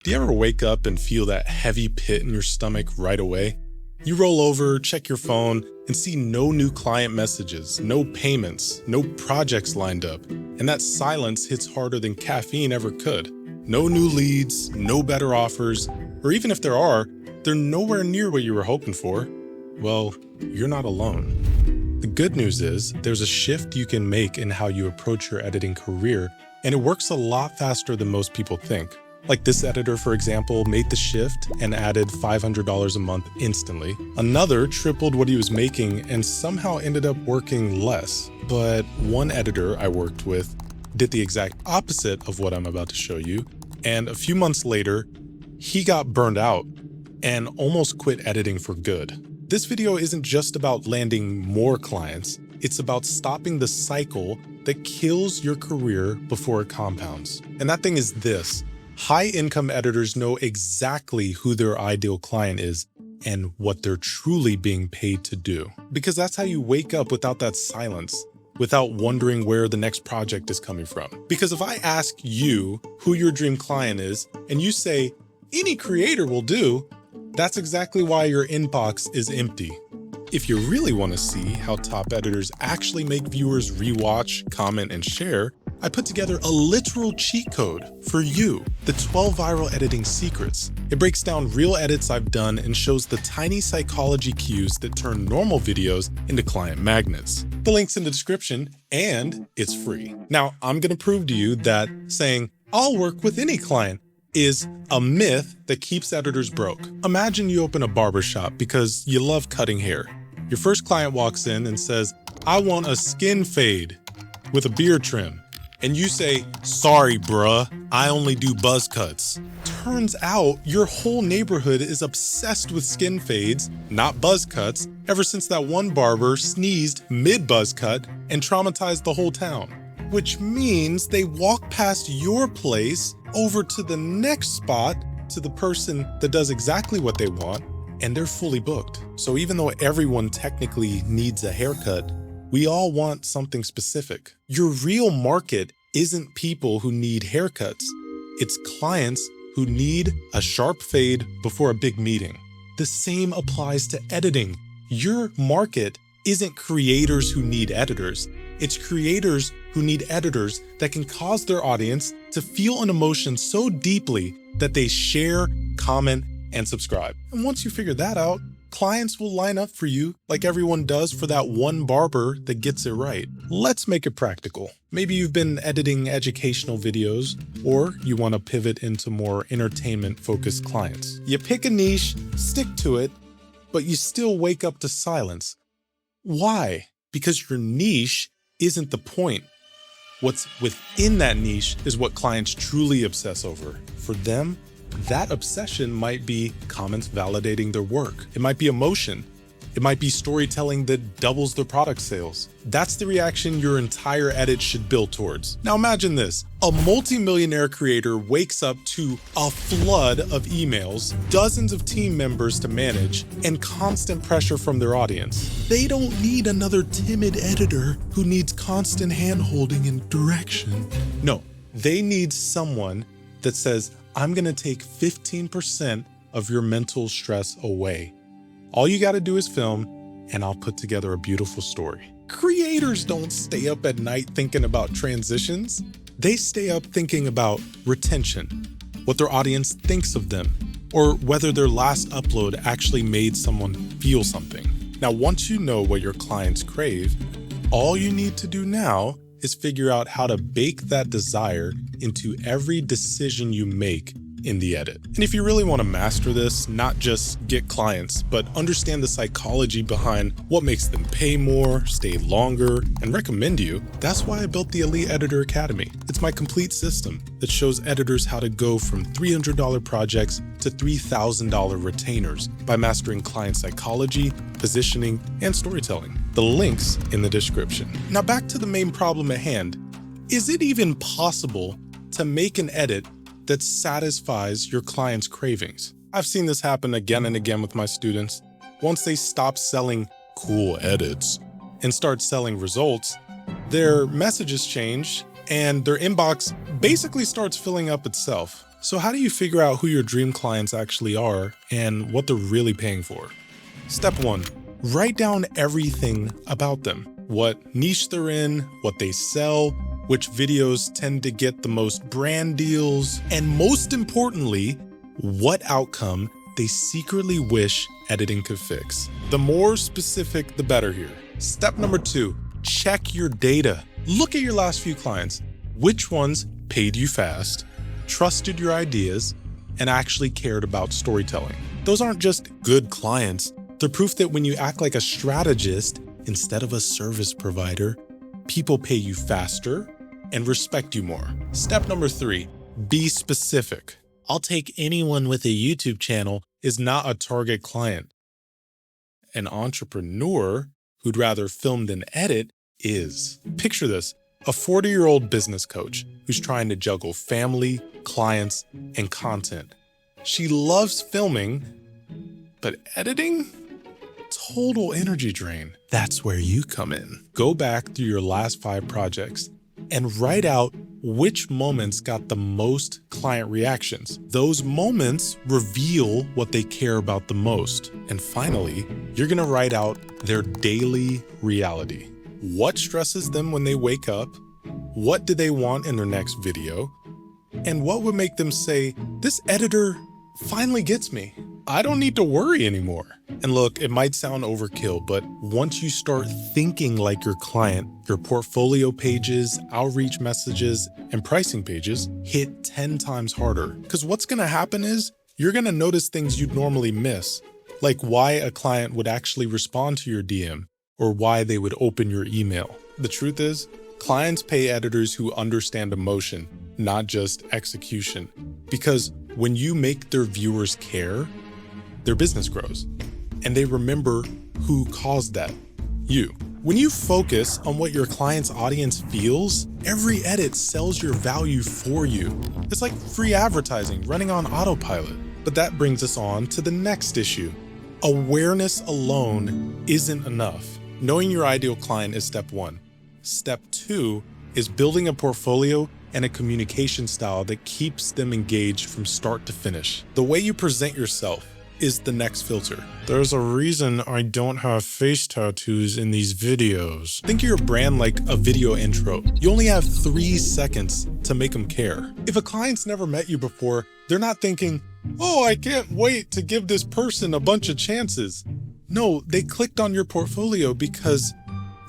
Do you ever wake up and feel that heavy pit in your stomach right away? You roll over, check your phone, and see no new client messages, no payments, no projects lined up, and that silence hits harder than caffeine ever could. No new leads, no better offers, or even if there are, they're nowhere near what you were hoping for. Well, you're not alone. The good news is there's a shift you can make in how you approach your editing career, and it works a lot faster than most people think. Like this editor, for example, made the shift and added $500 a month instantly. Another tripled what he was making and somehow ended up working less. But one editor I worked with did the exact opposite of what I'm about to show you. And a few months later, he got burned out and almost quit editing for good. This video isn't just about landing more clients. It's about stopping the cycle that kills your career before it compounds. And that thing is this. High-income editors know exactly who their ideal client is and what they're truly being paid to do. Because that's how you wake up without that silence, without wondering where the next project is coming from. Because if I ask you who your dream client is, and you say, any creator will do, that's exactly why your inbox is empty. If you really want to see how top editors actually make viewers rewatch, comment, and share, I put together a literal cheat code for you, the 12 viral editing secrets. It breaks down real edits I've done and shows the tiny psychology cues that turn normal videos into client magnets. The link's in the description, and it's free. Now, I'm gonna prove to you that saying, I'll work with any client is a myth that keeps editors broke. Imagine you open a barbershop because you love cutting hair. Your first client walks in and says, I want a skin fade with a beard trim. And you say, sorry, bruh, I only do buzz cuts. Turns out your whole neighborhood is obsessed with skin fades, not buzz cuts, ever since that one barber sneezed mid-buzz cut and traumatized the whole town. Which means they walk past your place over to the next spot to the person that does exactly what they want, and they're fully booked. So even though everyone technically needs a haircut, we all want something specific. Your real market isn't people who need haircuts. It's clients who need a sharp fade before a big meeting. The same applies to editing. Your market isn't creators who need editors. It's creators who need editors that can cause their audience to feel an emotion so deeply that they share, comment, and subscribe. And once you figure that out, clients will line up for you like everyone does for that one barber that gets it right. Let's make it practical. Maybe you've been editing educational videos, or you want to pivot into more entertainment-focused clients. You pick a niche, stick to it, but you still wake up to silence. Why? Because your niche isn't the point. What's within that niche is what clients truly obsess over. For them, that obsession might be comments validating their work. It might be emotion. It might be storytelling that doubles their product sales. That's the reaction your entire edit should build towards. Now imagine this. A multi-millionaire creator wakes up to a flood of emails, dozens of team members to manage, and constant pressure from their audience. They don't need another timid editor who needs constant hand-holding and direction. No, they need someone that says, I'm gonna take 15% of your mental stress away. All you gotta do is film, and I'll put together a beautiful story. Creators don't stay up at night thinking about transitions. They stay up thinking about retention, what their audience thinks of them, or whether their last upload actually made someone feel something. Now, once you know what your clients crave, all you need to do now is figure out how to bake that desire into every decision you make in the edit. And if you really want to master this, not just get clients, but understand the psychology behind what makes them pay more, stay longer, and recommend you, that's why I built the Elite Editor Academy. It's my complete system that shows editors how to go from $300 projects to $3,000 retainers by mastering client psychology, positioning, and storytelling. The link's in the description. Now back to the main problem at hand. Is it even possible to make an edit that satisfies your client's cravings? I've seen this happen again and again with my students. Once they stop selling cool edits and start selling results, their messages change and their inbox basically starts filling up itself. So how do you figure out who your dream clients actually are and what they're really paying for? Step 1, write down everything about them. What niche they're in, what they sell, which videos tend to get the most brand deals, and most importantly, what outcome they secretly wish editing could fix. The more specific, the better here. Step number 2, check your data. Look at your last few clients. Which ones paid you fast, trusted your ideas, and actually cared about storytelling? Those aren't just good clients. They're proof that when you act like a strategist instead of a service provider, people pay you faster and respect you more. Step number 3, be specific. I'll take anyone with a YouTube channel is not a target client. An entrepreneur who'd rather film than edit is. Picture this, a 40-year-old business coach who's trying to juggle family, clients, and content. She loves filming, but editing? Total energy drain. That's where you come in. Go back through your last 5 projects and write out which moments got the most client reactions. Those moments reveal what they care about the most. And finally, you're gonna write out their daily reality. What stresses them when they wake up? What do they want in their next video? And what would make them say, this editor finally gets me. I don't need to worry anymore. And look, it might sound overkill, but once you start thinking like your client, your portfolio pages, outreach messages, and pricing pages hit 10 times harder. Because what's gonna happen is you're gonna notice things you'd normally miss, like why a client would actually respond to your DM or why they would open your email. The truth is, clients pay editors who understand emotion, not just execution. Because when you make their viewers care, their business grows, and they remember who caused that, you. When you focus on what your client's audience feels, every edit sells your value for you. It's like free advertising running on autopilot. But that brings us on to the next issue. Awareness alone isn't enough. Knowing your ideal client is step 1. Step 2 is building a portfolio and a communication style that keeps them engaged from start to finish. The way you present yourself is the next filter. There's a reason I don't have face tattoos in these videos. Think of your brand like a video intro. You only have 3 seconds to make them care. If a client's never met you before, they're not thinking, oh, I can't wait to give this person a bunch of chances. No, they clicked on your portfolio because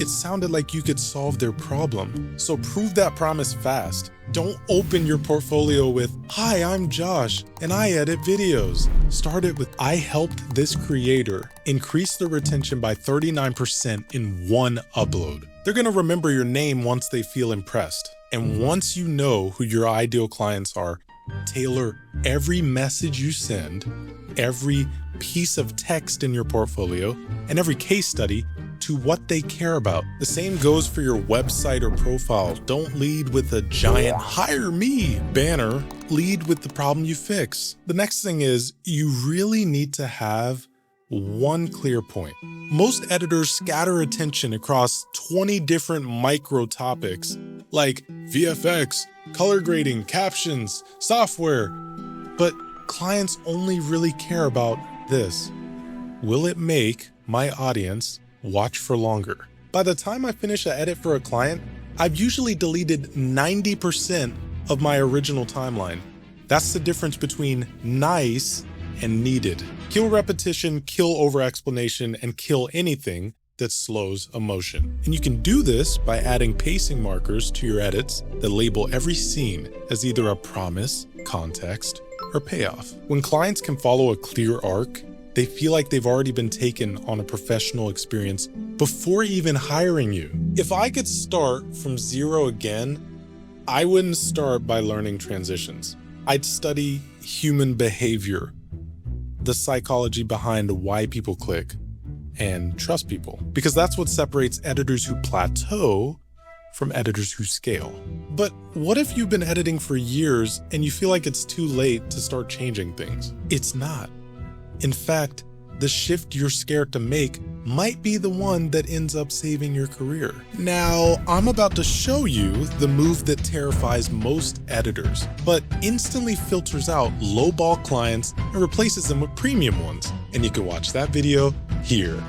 it sounded like you could solve their problem. So prove that promise fast. Don't open your portfolio with, hi, I'm Josh, and I edit videos. Start it with, I helped this creator increase their retention by 39% in 1 upload. They're gonna remember your name once they feel impressed. And once you know who your ideal clients are, tailor every message you send, every piece of text in your portfolio, and every case study to what they care about. The same goes for your website or profile. Don't lead with a giant hire me banner. Lead with the problem you fix. The next thing is you really need to have one clear point. Most editors scatter attention across 20 different micro topics like VFX, color grading, captions, software. But clients only really care about this. Will it make my audience watch for longer? By the time I finish an edit for a client, I've usually deleted 90% of my original timeline. That's the difference between nice and needed. Kill repetition, kill over-explanation, and kill anything that slows emotion. And you can do this by adding pacing markers to your edits that label every scene as either a promise, context, or payoff. When clients can follow a clear arc, they feel like they've already been taken on a professional experience before even hiring you. If I could start from 0 again, I wouldn't start by learning transitions. I'd study human behavior, the psychology behind why people click, and trust people. Because that's what separates editors who plateau from editors who scale. But what if you've been editing for years and you feel like it's too late to start changing things? It's not. In fact, the shift you're scared to make might be the one that ends up saving your career. Now, I'm about to show you the move that terrifies most editors, but instantly filters out lowball clients and replaces them with premium ones. And you can watch that video here.